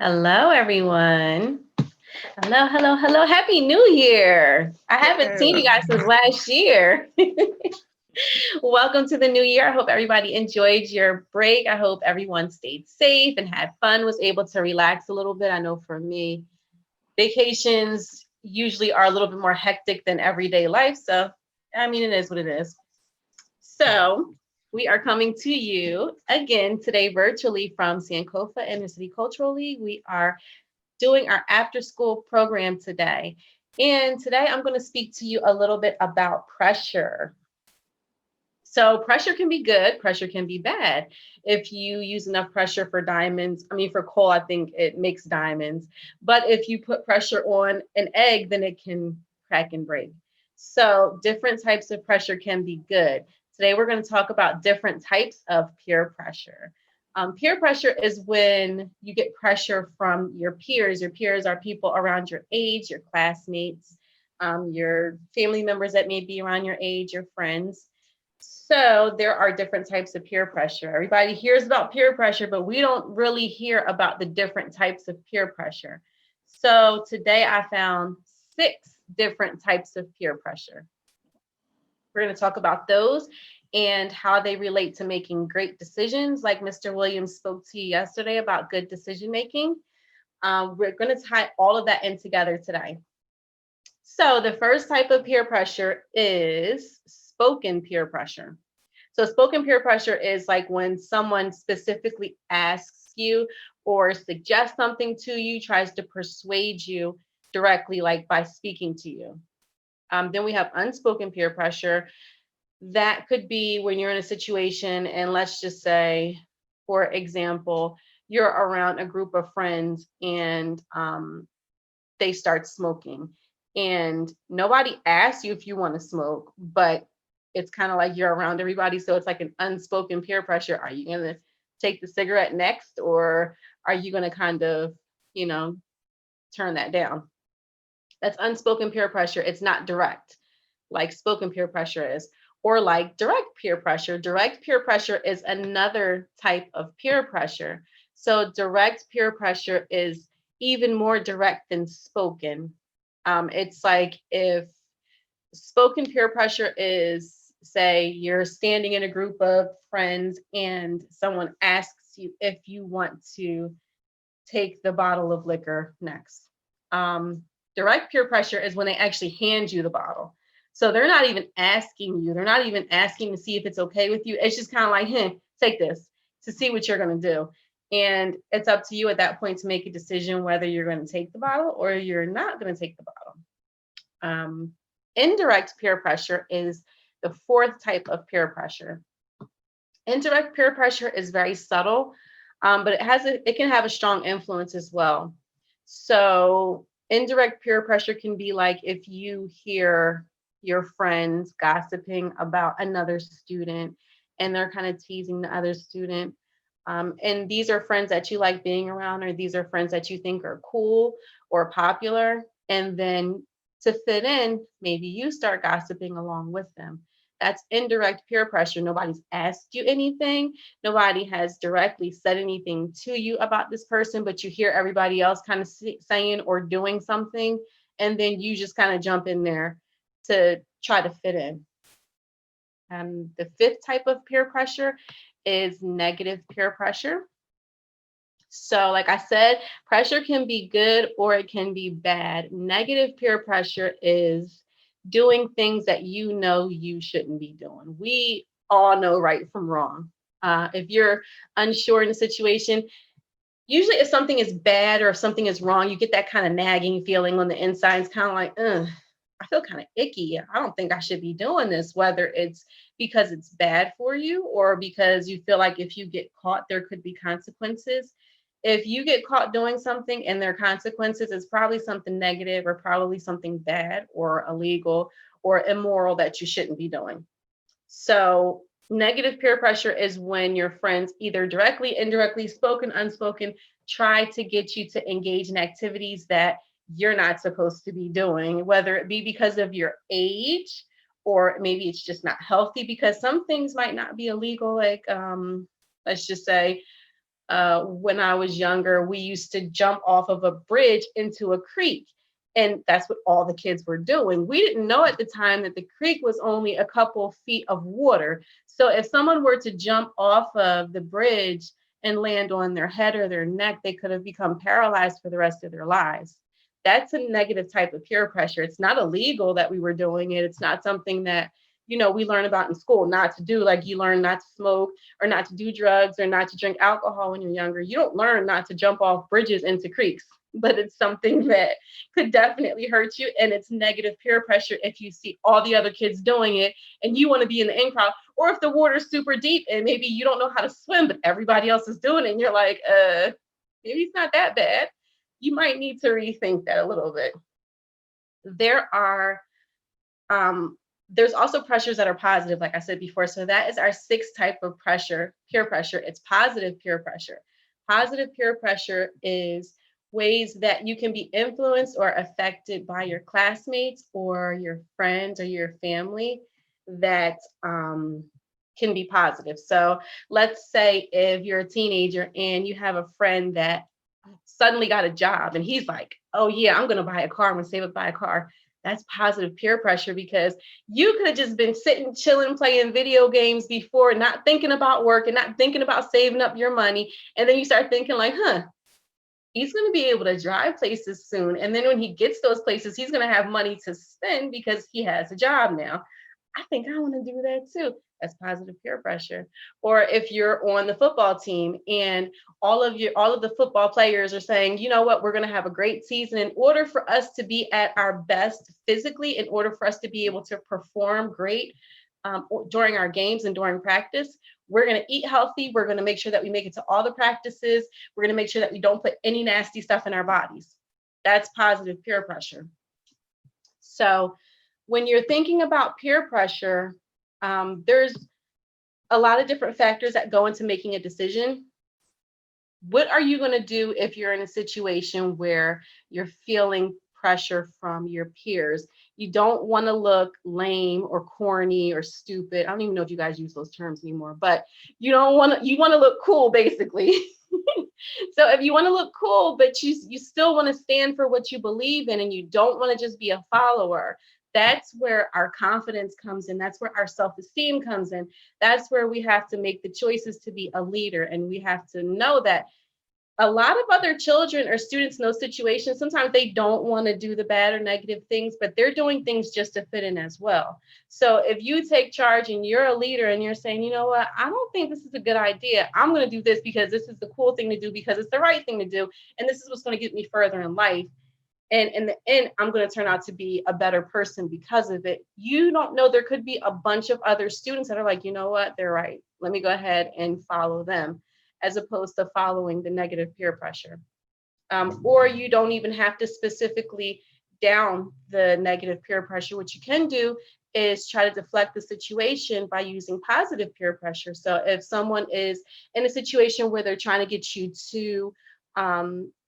Hello, everyone. Hello, hello, hello. Happy New Year. I haven't seen you guys since last year. Welcome to the new year. I hope everybody enjoyed your break. I hope everyone stayed safe and had fun, was able to relax a little bit. I know for me, vacations usually are a little bit more hectic than everyday life. So, I mean, it is what it is. So, we are coming to you again today virtually from Sankofa Inner City Cultural League. We are doing our after school program today. And today I'm going to speak to you a little bit about pressure. So, pressure can be good, pressure can be bad. If you use enough pressure for diamonds, I mean, for coal, I think it makes diamonds. But if you put pressure on an egg, then it can crack and break. So, different types of pressure can be good. Today, we're going to talk about different types of peer pressure. Peer pressure is when you get pressure from your peers. Your peers are people around your age, your classmates, your family members that may be around your age, your friends. So there are different types of peer pressure. Everybody hears about peer pressure, but we don't really hear about the different types of peer pressure. So today I found 6 different types of peer pressure. We're going to talk about those and how they relate to making great decisions, like Mr. Williams spoke to you yesterday about good decision making. We're going to tie all of that in together today. So the first type of peer pressure is spoken peer pressure. So spoken peer pressure is like when someone specifically asks you or suggests something to you, tries to persuade you directly, like by speaking to you. Then we have unspoken peer pressure. That could be when you're in a situation, and let's just say, for example, you're around a group of friends and they start smoking. And nobody asks you if you want to smoke, but it's kind of like you're around everybody. So it's like an unspoken peer pressure. Are you going to take the cigarette next, or are you going to kind of, you know, turn that down? That's unspoken peer pressure. It's not direct like spoken peer pressure is, or like direct peer pressure. Direct peer pressure is another type of peer pressure. So direct peer pressure is even more direct than spoken. It's like if spoken peer pressure is, say, you're standing in a group of friends and someone asks you if you want to take the bottle of liquor next. Direct peer pressure is when they actually hand you the bottle. So they're not even asking you. They're not even asking to see if it's okay with you. It's just kind of like, hey, take this to see what you're going to do. And it's up to you at that point to make a decision whether you're going to take the bottle or you're not going to take the bottle. Indirect peer pressure is the fourth type of peer pressure. Indirect peer pressure is very subtle, but it can have a strong influence as well. So indirect peer pressure can be like if you hear your friends gossiping about another student and they're kind of teasing the other student. And these are friends that you like being around, or these are friends that you think are cool or popular. And then to fit in, maybe you start gossiping along with them. That's indirect peer pressure. Nobody's asked you anything. Nobody has directly said anything to you about this person, but you hear everybody else kind of saying or doing something. And then you just kind of jump in there to try to fit in. The fifth type of peer pressure is negative peer pressure. So, like I said, pressure can be good or it can be bad. Negative peer pressure is doing things that you know you shouldn't be doing. We all know right from wrong. If you're unsure in a situation, usually if something is bad or if something is wrong, you get that kind of nagging feeling on the inside. It's kind of like, I feel kind of icky. I don't think I should be doing this, whether it's because it's bad for you or because you feel like if you get caught, there could be consequences. If you get caught doing something and there are consequences, it's probably something negative or probably something bad or illegal or immoral that you shouldn't be doing. So negative peer pressure is when your friends, either directly, indirectly, spoken, unspoken, try to get you to engage in activities that you're not supposed to be doing, whether it be because of your age or maybe it's just not healthy, because some things might not be illegal. Like, let's just say when I was younger, we used to jump off of a bridge into a creek. And that's what all the kids were doing. We didn't know at the time that the creek was only a couple feet of water. So if someone were to jump off of the bridge and land on their head or their neck, they could have become paralyzed for the rest of their lives. That's a negative type of peer pressure. It's not illegal that we were doing it. It's not something that, we learn about in school not to do. Like you learn not to smoke or not to do drugs or not to drink alcohol when you're younger. You don't learn not to jump off bridges into creeks, but it's something that could definitely hurt you. And it's negative peer pressure if you see all the other kids doing it and you want to be in the in crowd, or if the water's super deep and maybe you don't know how to swim, but everybody else is doing it. And you're like, maybe it's not that bad. You might need to rethink that a little bit. There's also pressures that are positive, like I said before. So that is our sixth type of pressure, peer pressure. It's positive peer pressure. Positive peer pressure is ways that you can be influenced or affected by your classmates or your friends or your family that can be positive. So let's say if you're a teenager and you have a friend that suddenly got a job and he's like, oh yeah, I'm going to buy a car. I'm going to save up, buy a car. That's positive peer pressure because you could have just been sitting, chilling, playing video games before, not thinking about work and not thinking about saving up your money. And then you start thinking like, he's going to be able to drive places soon. And then when he gets those places, he's going to have money to spend because he has a job now. I think I want to do that too. That's positive peer pressure. Or if you're on the football team and all of the football players are saying, you know what, we're going to have a great season. In order for us to be at our best physically, in order for us to be able to perform great during our games and during practice, we're going to eat healthy. We're going to make sure that we make it to all the practices. We're going to make sure that we don't put any nasty stuff in our bodies. That's positive peer pressure. So when you're thinking about peer pressure, there's a lot of different factors that go into making a decision. What are you going to do if you're in a situation where you're feeling pressure from your peers? You don't want to look lame or corny or stupid. I don't even know if you guys use those terms anymore, but you want to look cool, basically. So if you want to look cool, but you still want to stand for what you believe in and you don't want to just be a follower, that's where our confidence comes in. That's where our self-esteem comes in. That's where we have to make the choices to be a leader. And we have to know that a lot of other children or students in those situations, sometimes they don't want to do the bad or negative things, but they're doing things just to fit in as well. So if you take charge and you're a leader and you're saying, you know what, I don't think this is a good idea. I'm going to do this because this is the cool thing to do, because it's the right thing to do. And this is what's going to get me further in life. And in the end, I'm going to turn out to be a better person because of it. You don't know, there could be a bunch of other students that are like, you know what, they're right. Let me go ahead and follow them, as opposed to following the negative peer pressure. Or you don't even have to specifically down the negative peer pressure. What you can do is try to deflect the situation by using positive peer pressure. So if someone is in a situation where they're trying to get you to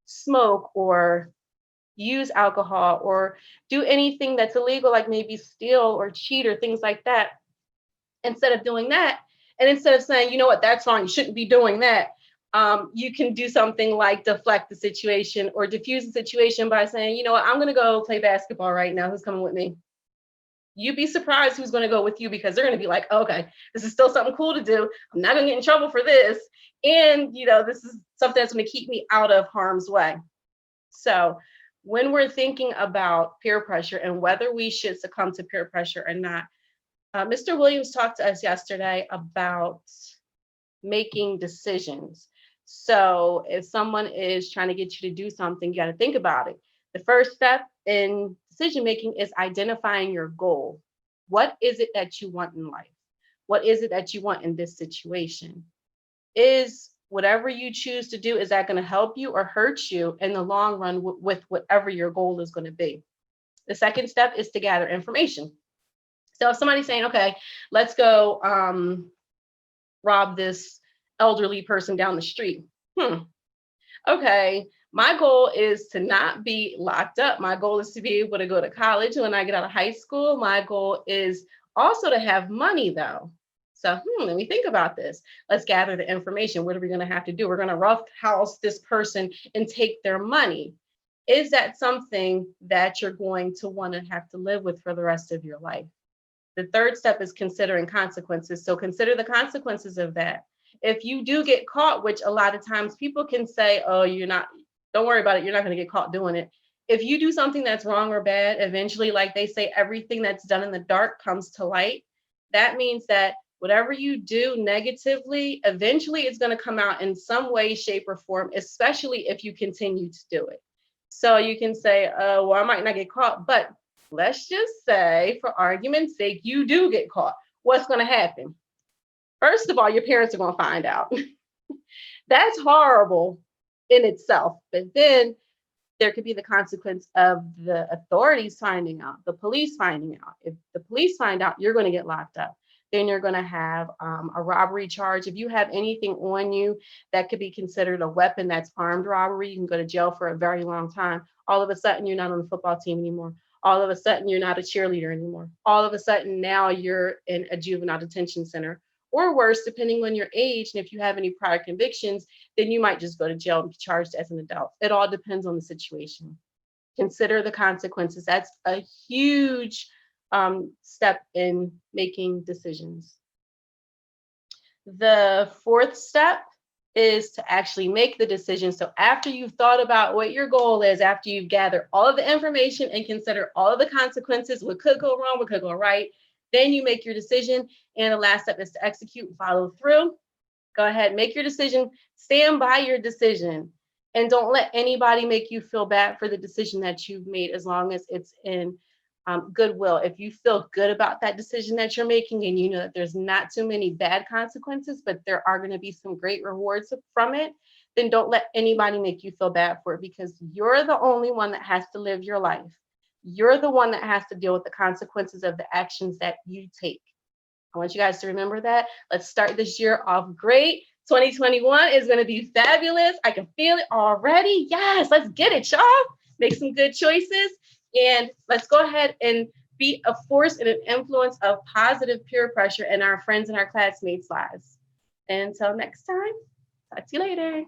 smoke or use alcohol or do anything that's illegal, like maybe steal or cheat or things like that, instead of doing that, and instead of saying, you know what, that's wrong, you shouldn't be doing that, you can do something like deflect the situation or diffuse the situation by saying, you know what, I'm going to go play basketball right now. Who's coming with me? You'd be surprised who's going to go with you, because they're going to be like, okay, this is still something cool to do. I'm not going to get in trouble for this. And, this is something that's going to keep me out of harm's way. So when we're thinking about peer pressure and whether we should succumb to peer pressure or not, Mr. Williams talked to us yesterday about making decisions. So if someone is trying to get you to do something, you got to think about it. The first step in decision making is identifying your goal. What is it that you want in life? What is it that you want in this situation? Is whatever you choose to do, is that going to help you or hurt you in the long run with whatever your goal is going to be? The second step is to gather information. So if somebody's saying, okay, let's go rob this elderly person down the street. Okay, my goal is to not be locked up. My goal is to be able to go to college when I get out of high school. My goal is also to have money, though. So let me think about this. Let's gather the information. What are we going to have to do? We're going to roughhouse this person and take their money. Is that something that you're going to want to have to live with for the rest of your life? The third step is considering consequences. So consider the consequences of that. If you do get caught, which a lot of times people can say, oh, you're not, don't worry about it. You're not going to get caught doing it. If you do something that's wrong or bad, eventually, like they say, everything that's done in the dark comes to light. That means that whatever you do negatively, eventually it's going to come out in some way, shape, or form, especially if you continue to do it. So you can say, well, I might not get caught, but let's just say, for argument's sake, you do get caught. What's going to happen? First of all, your parents are going to find out. That's horrible in itself. But then there could be the consequence of the authorities finding out, the police finding out. If the police find out, you're going to get locked up. Then you're going to have a robbery charge. If you have anything on you that could be considered a weapon that's armed robbery, you can go to jail for a very long time. All of a sudden, you're not on the football team anymore. All of a sudden, you're not a cheerleader anymore. All of a sudden, now you're in a juvenile detention center. Or worse, depending on your age, and if you have any prior convictions, then you might just go to jail and be charged as an adult. It all depends on the situation. Consider the consequences. That's a huge step in making decisions. The fourth step is to actually make the decision. So after you've thought about what your goal is, after you've gathered all of the information and consider all of the consequences, what could go wrong, what could go right, then you make your decision. And the last step is to execute, follow through. Go ahead, make your decision, stand by your decision, and don't let anybody make you feel bad for the decision that you've made, as long as it's in goodwill. If you feel good about that decision that you're making and you know that there's not too many bad consequences, but there are going to be some great rewards from it, then don't let anybody make you feel bad for it, because you're the only one that has to live your life. You're the one that has to deal with the consequences of the actions that you take. I want you guys to remember that. Let's start this year off great. 2021 is going to be fabulous. I can feel it already. Yes, let's get it, y'all. Make some good choices. And let's go ahead and be a force and an influence of positive peer pressure in our friends and our classmates' lives. Until next time, talk to you later.